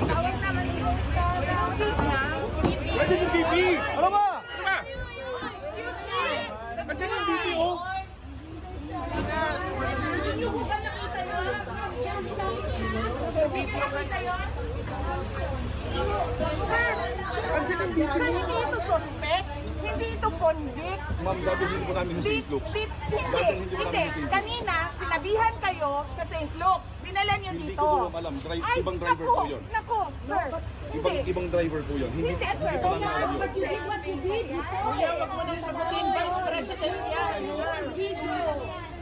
Tawag naman yung Nandiyan yung BP! Ano ba? excuse me! Nandiyan yung BP, oh! Hindi ko ba nakita yun? Hindi nakita yun? Sir, hindi ito suspect, hindi ito convict. Ma'am, dadalhin po namin yung St. Luke. Hindi. Kanina, sinabihan kayo sa St. Luke. Dinala niyo Hindi dito. ko po alam. Ibang driver po yun. Naku, sir. Ibang driver po yun. Hindi Sir. ko lang alam yun. But you did what you did before. Wag mo na sagutin, Vice President yan. Video.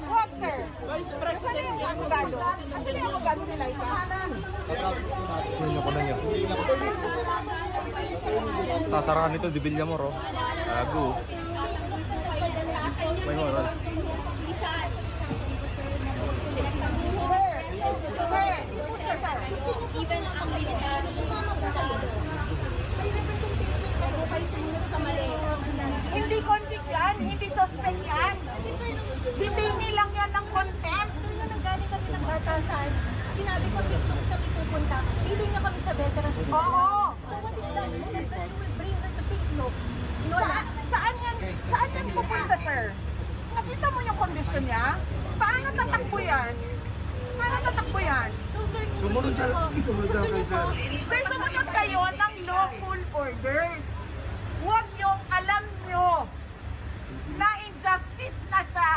What, sir? Vice President yan. Asan yung abogado nila ito? Ano ko na niya? Sasarahan nito, di Villamor, oh. Gago. May moral. Even ang pamilya, may representation ka po kayo sumunod sa mali. Hindi convict yan, hindi suspect yan. Hindi nilang yan ng contempt. So nung nanggaling kami ng batasan, sinabi ko symptoms kami pupunta, hindi niya kami sa veterans. Oo. So what is that? You will bring her to St. Luke's. Saan yan pupunta, sir? Nakita mo yung kondisyon niya? Paano tatakbo yan? So sir, Sumunod gusto niyo po, Sir, sumunod kayo ng lawful orders. Huwag yung alam nyo na injustice na siya